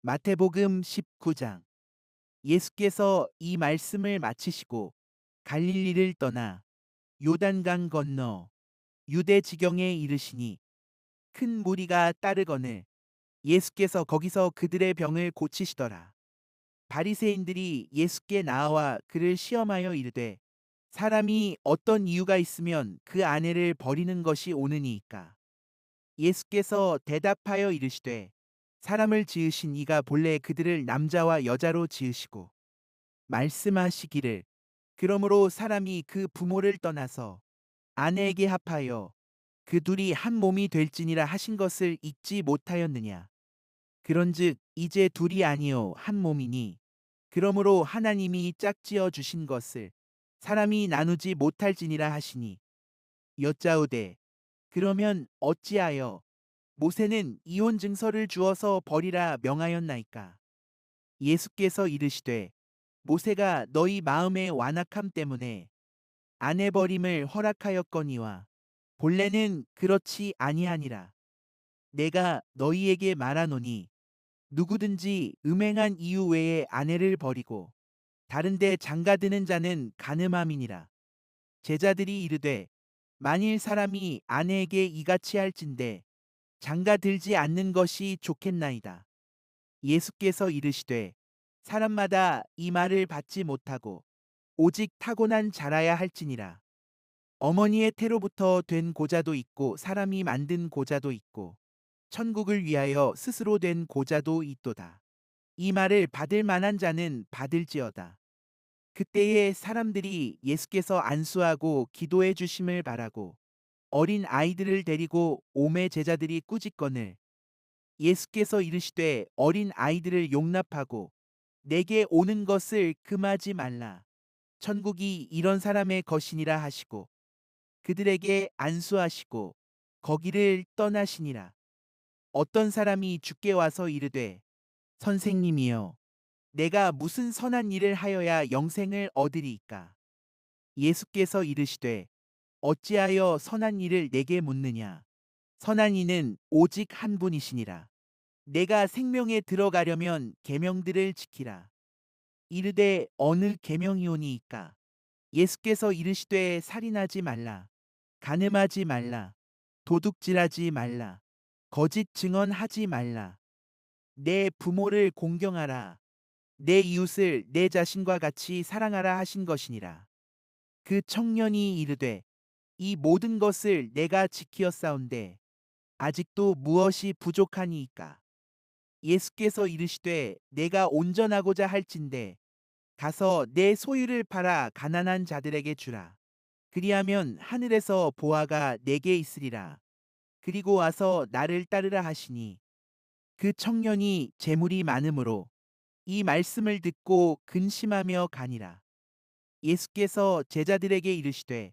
마태복음 19장. 예수께서 이 말씀을 마치시고 갈릴리를 떠나 요단강 건너 유대 지경에 이르시니 큰 무리가 따르거늘 예수께서 거기서 그들의 병을 고치시더라. 바리새인들이 예수께 나와 그를 시험하여 이르되 사람이 어떤 이유가 있으면 그 아내를 버리는 것이 옳으니이까. 예수께서 대답하여 이르시되 사람을 지으신 이가 본래 그들을 남자와 여자로 지으시고 말씀하시기를 그러므로 사람이 그 부모를 떠나서 아내에게 합하여 그 둘이 한 몸이 될지니라 하신 것을 잊지 못하였느냐. 그런즉 이제 둘이 아니요 한 몸이니 그러므로 하나님이 짝지어 주신 것을 사람이 나누지 못할지니라 하시니 여짜오되 그러면 어찌하여 모세는 이혼 증서를 주어서 버리라 명하였나이까. 예수께서 이르시되 모세가 너희 마음의 완악함 때문에 아내 버림을 허락하였거니와 본래는 그렇지 아니하니라. 내가 너희에게 말하노니 누구든지 음행한 이유 외에 아내를 버리고 다른데 장가드는 자는 간음함이니라. 제자들이 이르되 만일 사람이 아내에게 이같이 할진대 장가들지 않는 것이 좋겠나이다. 예수께서 이르시되 사람마다 이 말을 받지 못하고 오직 타고난 자라야 할지니라. 어머니의 태로부터 된 고자도 있고 사람이 만든 고자도 있고 천국을 위하여 스스로 된 고자도 있도다. 이 말을 받을 만한 자는 받을지어다. 그때에 사람들이 예수께서 안수하고 기도해 주심을 바라고 어린 아이들을 데리고 오매 제자들이 꾸짖거늘 예수께서 이르시되 어린 아이들을 용납하고 내게 오는 것을 금하지 말라. 천국이 이런 사람의 것이니라 하시고 그들에게 안수하시고 거기를 떠나시니라. 어떤 사람이 주께 와서 이르되 선생님이여 내가 무슨 선한 일을 하여야 영생을 얻으리이까. 예수께서 이르시되 어찌하여 선한 일을 내게 묻느냐. 선한 이는 오직 한 분이시니라. 내가 생명에 들어가려면 계명들을 지키라. 이르되 어느 계명이오니이까. 예수께서 이르시되 살인하지 말라. 간음하지 말라. 도둑질하지 말라. 거짓 증언하지 말라. 내 부모를 공경하라. 내 이웃을 내 자신과 같이 사랑하라 하신 것이니라. 그 청년이 이르되 이 모든 것을 내가 지키었사온데 아직도 무엇이 부족하니이까. 예수께서 이르시되 내가 온전하고자 할진대 가서 내 소유를 팔아 가난한 자들에게 주라. 그리하면 하늘에서 보화가 내게 있으리라. 그리고 와서 나를 따르라 하시니 그 청년이 재물이 많으므로 이 말씀을 듣고 근심하며 가니라. 예수께서 제자들에게 이르시되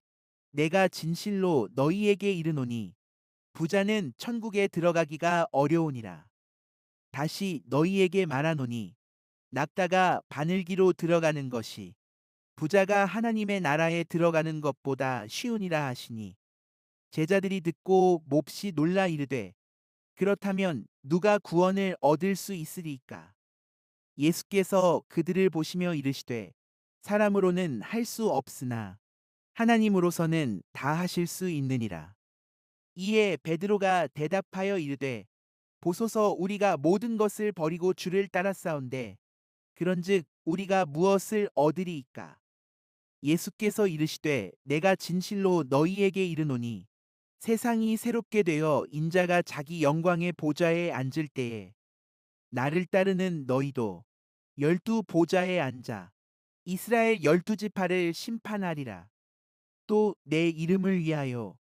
내가 진실로 너희에게 이르노니 부자는 천국에 들어가기가 어려우니라. 다시 너희에게 말하노니 낙타가 바늘기로 들어가는 것이 부자가 하나님의 나라에 들어가는 것보다 쉬우니라 하시니 제자들이 듣고 몹시 놀라 이르되 그렇다면 누가 구원을 얻을 수 있으리까? 예수께서 그들을 보시며 이르시되 사람으로는 할 수 없으나 하나님으로서는 다 하실 수 있느니라. 이에 베드로가 대답하여 이르되 보소서 우리가 모든 것을 버리고 주를 따랐사온데 그런즉 우리가 무엇을 얻으리이까? 예수께서 이르시되 내가 진실로 너희에게 이르노니 세상이 새롭게 되어 인자가 자기 영광의 보좌에 앉을 때에 나를 따르는 너희도 열두 보좌에 앉아 이스라엘 열두 지파를 심판하리라. 또 내 이름을 위하여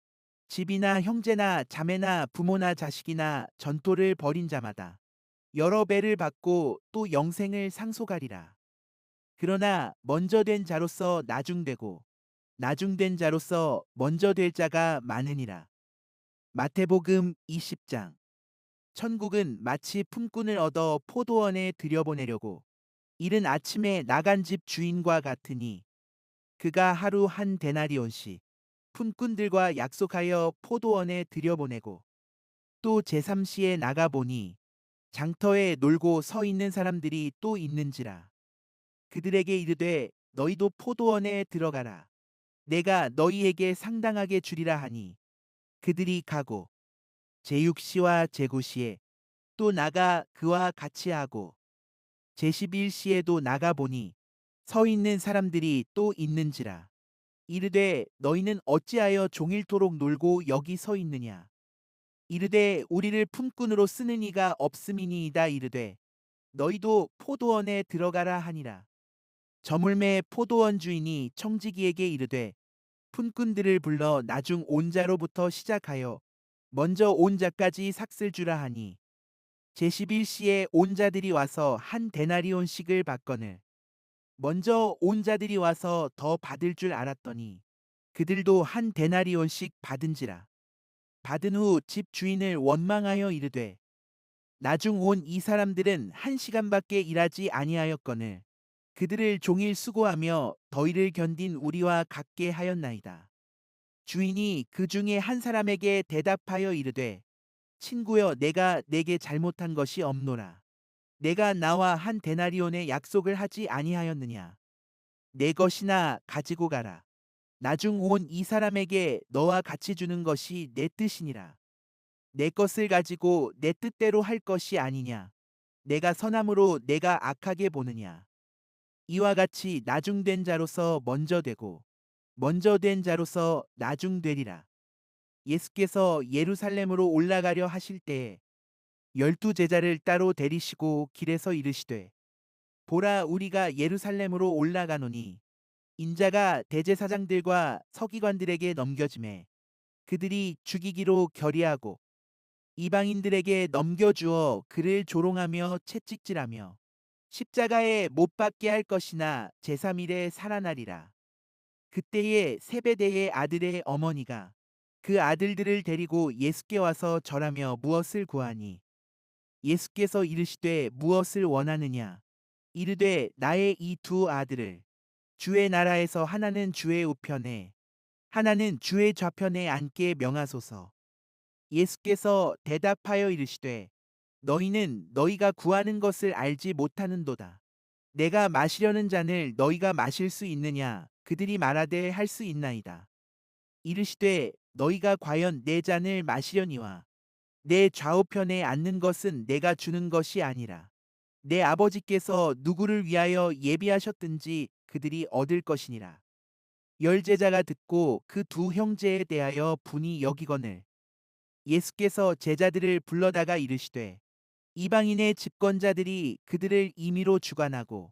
집이나 형제나 자매나 부모나 자식이나 전토를 벌인 자마다 여러 배를 받고 또 영생을 상속하리라. 그러나 먼저 된 자로서 나중되고 나중된 자로서 먼저 될 자가 많으니라. 마태복음 20장. 천국은 마치 품꾼을 얻어 포도원에 들여보내려고 이른 아침에 나간 집 주인과 같으니 그가 하루 한 데나리온씩 품꾼들과 약속하여 포도원에 들여보내고 또 제3시에 나가보니 장터에 놀고 서 있는 사람들이 또 있는지라. 그들에게 이르되 너희도 포도원에 들어가라. 내가 너희에게 상당하게 주리라 하니 그들이 가고 제6시와 제9시에 또 나가 그와 같이 하고 제11시에도 나가 보니 서 있는 사람들이 또 있는지라. 이르되 너희는 어찌하여 종일토록 놀고 여기 서 있느냐. 이르되 우리를 품꾼으로 쓰는 이가 없음이니이다. 이르되 너희도 포도원에 들어가라 하니라. 저물매 포도원 주인이 청지기에게 이르되 품꾼들을 불러 나중 온 자로부터 시작하여 먼저 온 자까지 삭슬 주라 하니 제11시에 온 자들이 와서 한 데나리온씩을 받거늘 먼저 온 자들이 와서 더 받을 줄 알았더니 그들도 한 데나리온씩 받은지라. 받은 후 집 주인을 원망하여 이르되 나중 온 이 사람들은 1시간밖에 일하지 아니하였거늘 그들을 종일 수고하며 더위를 견딘 우리와 같게 하였나이다. 주인이 그 중에 한 사람에게 대답하여 이르되 친구여 내가 내게 잘못한 것이 없노라. 내가 나와 한 데나리온의 약속을 하지 아니하였느냐. 내 것이나 가지고 가라. 나중 온 이 사람에게 너와 같이 주는 것이 내 뜻이니라. 내 것을 가지고 내 뜻대로 할 것이 아니냐. 내가 선함으로 내가 악하게 보느냐. 이와 같이 나중된 자로서 먼저 되고 먼저 된 자로서 나중되리라. 예수께서 예루살렘으로 올라가려 하실 때에 12제자를 따로 데리시고 길에서 이르시되 보라 우리가 예루살렘으로 올라가노니 인자가 대제사장들과 서기관들에게 넘겨지매 그들이 죽이기로 결의하고 이방인들에게 넘겨주어 그를 조롱하며 채찍질하며 십자가에 못 박게 할 것이나 제3일에 살아나리라. 그때에 세베대의 아들의 어머니가 그 아들들을 데리고 예수께 와서 절하며 무엇을 구하니 예수께서 이르시되 무엇을 원하느냐. 이르되 나의 이 두 아들을 주의 나라에서 하나는 주의 우편에 하나는 주의 좌편에 앉게 명하소서. 예수께서 대답하여 이르시되 너희는 너희가 구하는 것을 알지 못하는도다. 내가 마시려는 잔을 너희가 마실 수 있느냐. 그들이 말하되 할 수 있나이다. 이르시되 너희가 과연 내 잔을 마시려니와 내 좌우편에 앉는 것은 내가 주는 것이 아니라 내 아버지께서 누구를 위하여 예비하셨든지 그들이 얻을 것이니라. 열 제자가 듣고 그 두 형제에 대하여 분이 여기거늘 예수께서 제자들을 불러다가 이르시되 이방인의 집권자들이 그들을 임의로 주관하고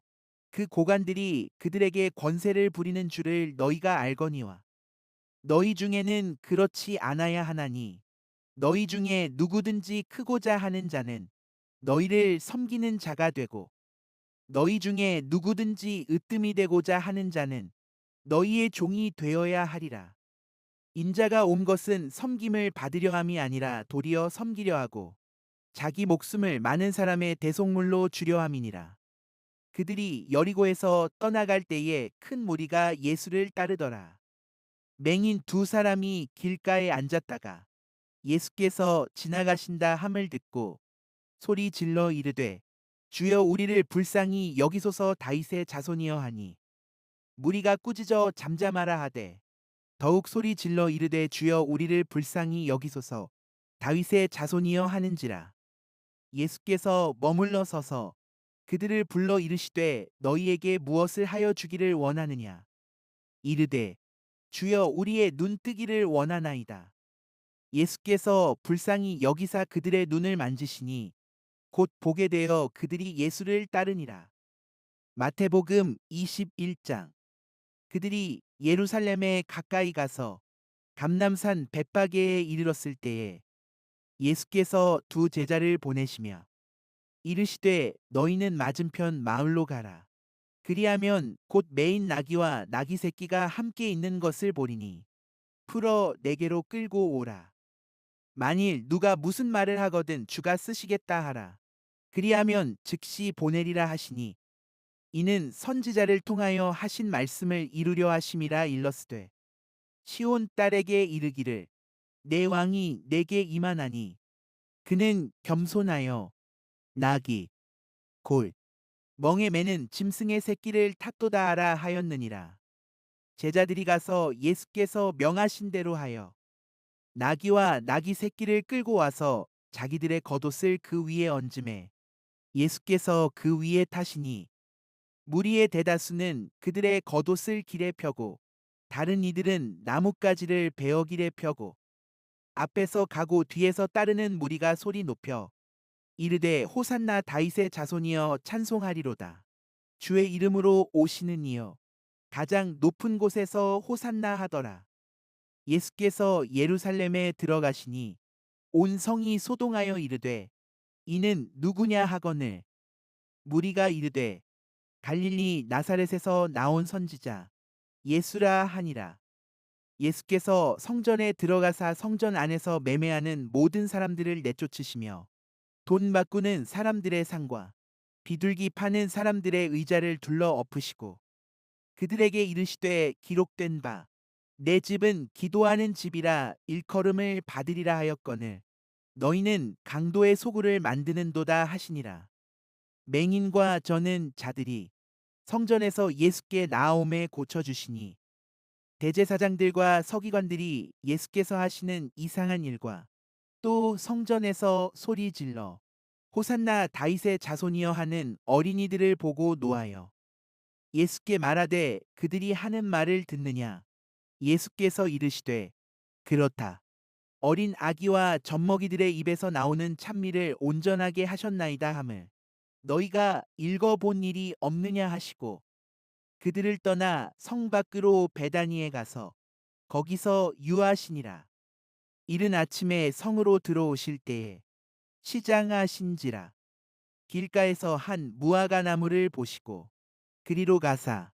그 고관들이 그들에게 권세를 부리는 줄을 너희가 알거니와 너희 중에는 그렇지 않아야 하나니 너희 중에 누구든지 크고자 하는 자는 너희를 섬기는 자가 되고 너희 중에 누구든지 으뜸이 되고자 하는 자는 너희의 종이 되어야 하리라. 인자가 온 것은 섬김을 받으려 함이 아니라 도리어 섬기려 하고 자기 목숨을 많은 사람의 대속물로 주려 함이니라. 그들이 여리고에서 떠나갈 때에 큰 무리가 예수를 따르더라. 맹인 두 사람이 길가에 앉았다가 예수께서 지나가신다 함을 듣고 소리 질러 이르되 주여 우리를 불쌍히 여기소서. 다윗의 자손이여 하니 무리가 꾸짖어 잠잠하라 하되 더욱 소리 질러 이르되 주여 우리를 불쌍히 여기소서. 다윗의 자손이여 하는지라. 예수께서 머물러 서서 그들을 불러 이르시되 너희에게 무엇을 하여 주기를 원하느냐. 이르되 주여 우리의 눈 뜨기를 원하나이다. 예수께서 불쌍히 여기사 그들의 눈을 만지시니 곧 보게 되어 그들이 예수를 따르니라. 마태복음 21장. 그들이 예루살렘에 가까이 가서 감람산 벳바게에 이르렀을 때에 예수께서 두 제자를 보내시며 이르시되 너희는 맞은편 마을로 가라. 그리하면 곧 매인 나귀와 나귀 새끼가 함께 있는 것을 보리니 풀어 내게로 끌고 오라. 만일 누가 무슨 말을 하거든 주가 쓰시겠다 하라. 그리하면 즉시 보내리라 하시니 이는 선지자를 통하여 하신 말씀을 이루려 하심이라. 일러스되 시온 딸에게 이르기를 내 왕이 내게 임하나니 그는 겸손하여 나귀, 골, 멍에 매는 짐승의 새끼를 탓도다 하라 하였느니라. 제자들이 가서 예수께서 명하신 대로 하여 나귀와 나귀 새끼를 끌고 와서 자기들의 겉옷을 그 위에 얹음에 예수께서 그 위에 타시니 무리의 대다수는 그들의 겉옷을 길에 펴고 다른 이들은 나뭇가지를 베어 길에 펴고 앞에서 가고 뒤에서 따르는 무리가 소리 높여 이르되 호산나 다윗의 자손이여 찬송하리로다. 주의 이름으로 오시는 이여 가장 높은 곳에서 호산나 하더라. 예수께서 예루살렘에 들어가시니 온 성이 소동하여 이르되 이는 누구냐 하거늘 무리가 이르되 갈릴리 나사렛에서 나온 선지자 예수라 하니라. 예수께서 성전에 들어가사 성전 안에서 매매하는 모든 사람들을 내쫓으시며 돈 바꾸는 사람들의 상과 비둘기 파는 사람들의 의자를 둘러 엎으시고 그들에게 이르시되 기록된 바 내 집은 기도하는 집이라 일컬음을 받으리라 하였거늘 너희는 강도의 소굴을 만드는도다 하시니라. 맹인과 저는 자들이 성전에서 예수께 나아옴에 고쳐주시니 대제사장들과 서기관들이 예수께서 하시는 이상한 일과 또 성전에서 소리 질러 호산나 다윗의 자손이여 하는 어린이들을 보고 노하여 예수께 말하되 그들이 하는 말을 듣느냐. 예수께서 이르시되 그렇다. 어린 아기와 젖먹이들의 입에서 나오는 찬미를 온전하게 하셨나이다 함을 너희가 읽어본 일이 없느냐 하시고 그들을 떠나 성 밖으로 베다니에 가서 거기서 유하시니라. 이른 아침에 성으로 들어오실 때에 시장하신지라 길가에서 한 무화과 나무를 보시고 그리로 가사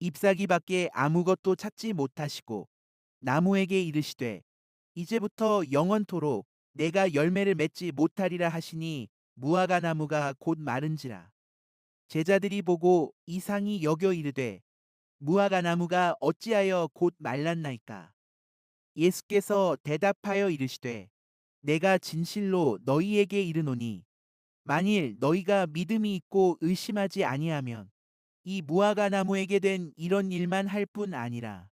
잎사귀밖에 아무것도 찾지 못하시고 나무에게 이르시되 이제부터 영원토록 내가 열매를 맺지 못하리라 하시니 무화과 나무가 곧 마른지라. 제자들이 보고 이상히 여겨 이르되 무화과 나무가 어찌하여 곧 말랐나이까. 예수께서 대답하여 이르시되 내가 진실로 너희에게 이르노니 만일 너희가 믿음이 있고 의심하지 아니하면 이 무화과 나무에게 된 이런 일만 할 뿐 아니라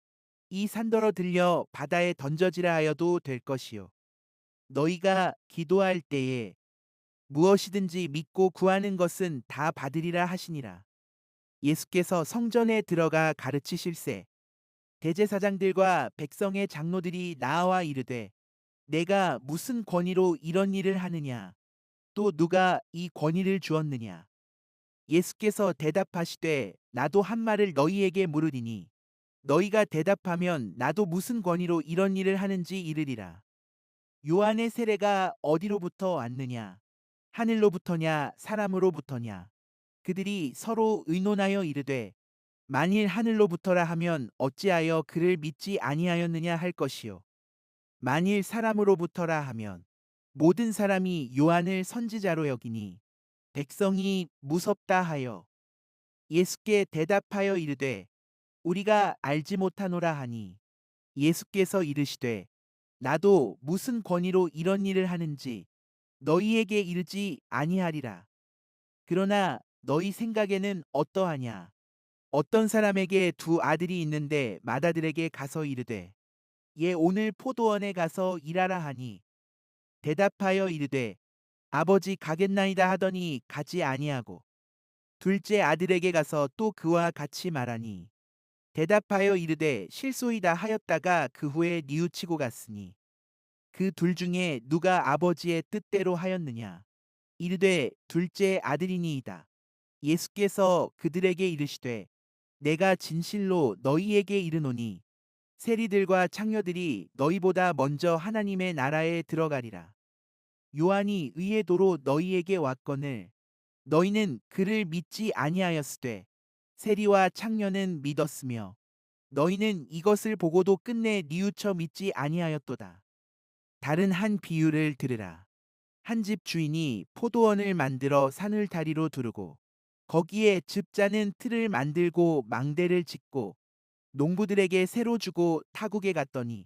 이 산더러 들려 바다에 던져지라 하여도 될 것이요 너희가 기도할 때에 무엇이든지 믿고 구하는 것은 다 받으리라 하시니라. 예수께서 성전에 들어가 가르치실세 대제사장들과 백성의 장로들이 나와 이르되 내가 무슨 권위로 이런 일을 하느냐 또 누가 이 권위를 주었느냐. 예수께서 대답하시되 나도 한 말을 너희에게 물으리니 너희가 대답하면 나도 무슨 권위로 이런 일을 하는지 이르리라. 요한의 세례가 어디로부터 왔느냐 하늘로부터냐 사람으로부터냐. 그들이 서로 의논하여 이르되 만일 하늘로부터라 하면 어찌하여 그를 믿지 아니하였느냐 할 것이요 만일 사람으로부터라 하면 모든 사람이 요한을 선지자로 여기니 백성이 무섭다 하여 예수께 대답하여 이르되 우리가 알지 못하노라 하니 예수께서 이르시되 나도 무슨 권위로 이런 일을 하는지 너희에게 이르지 아니하리라. 그러나 너희 생각에는 어떠하냐. 어떤 사람에게 두 아들이 있는데 맏아들에게 가서 이르되 얘 오늘 포도원에 가서 일하라 하니 대답하여 이르되 아버지 가겠나이다 하더니 가지 아니하고 둘째 아들에게 가서 또 그와 같이 말하니 대답하여 이르되 실소이다 하였다가 그 후에 뉘우치고 갔으니 그 둘 중에 누가 아버지의 뜻대로 하였느냐. 이르되 둘째 아들이니이다. 예수께서 그들에게 이르시되 내가 진실로 너희에게 이르노니 세리들과 창녀들이 너희보다 먼저 하나님의 나라에 들어가리라. 요한이 의의 도로 너희에게 왔거늘 너희는 그를 믿지 아니하였으되 세리와 창녀는 믿었으며 너희는 이것을 보고도 끝내 뉘우쳐 믿지 아니하였도다. 다른 한 비유를 들으라. 한 집 주인이 포도원을 만들어 산을 다리로 두르고 거기에 즙자는 틀을 만들고 망대를 짓고 농부들에게 새로 주고 타국에 갔더니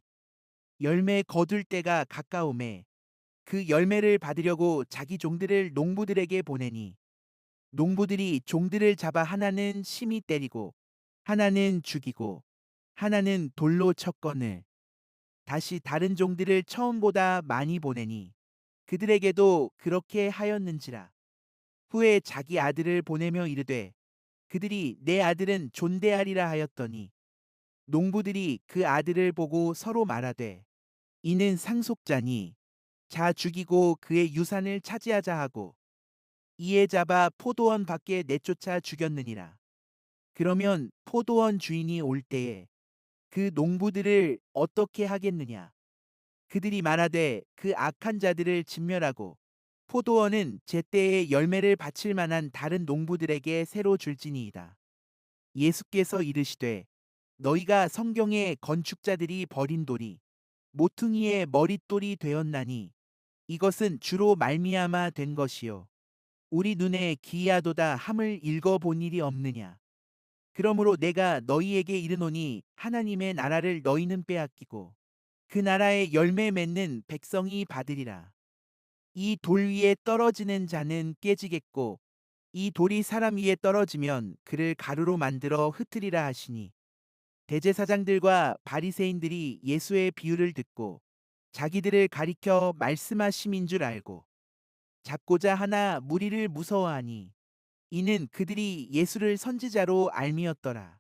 열매 거둘 때가 가까우매 그 열매를 받으려고 자기 종들을 농부들에게 보내니 농부들이 종들을 잡아 하나는 심히 때리고 하나는 죽이고 하나는 돌로 쳤거늘 다시 다른 종들을 처음보다 많이 보내니 그들에게도 그렇게 하였는지라. 후에 자기 아들을 보내며 이르되 그들이 내 아들은 존대하리라 하였더니 농부들이 그 아들을 보고 서로 말하되 이는 상속자니 자 죽이고 그의 유산을 차지하자 하고 이에 잡아 포도원 밖에 내쫓아 죽였느니라. 그러면 포도원 주인이 올 때에 그 농부들을 어떻게 하겠느냐? 그들이 말하되 그 악한 자들을 진멸하고 포도원은 제때에 열매를 바칠 만한 다른 농부들에게 새로 줄지니이다. 예수께서 이르시되 너희가 성경에 건축자들이 버린 돌이 모퉁이의 머릿돌이 되었나니 이것은 주로 말미암아 된 것이요 우리 눈에 기이하도다 함을 읽어본 일이 없느냐. 그러므로 내가 너희에게 이르노니 하나님의 나라를 너희는 빼앗기고 그 나라의 열매 맺는 백성이 받으리라. 이 돌 위에 떨어지는 자는 깨지겠고 이 돌이 사람 위에 떨어지면 그를 가루로 만들어 흩으리라 하시니 대제사장들과 바리새인들이 예수의 비유를 듣고 자기들을 가리켜 말씀하심인 줄 알고 잡고자 하나 무리를 무서워하니 이는 그들이 예수를 선지자로 알미었더라.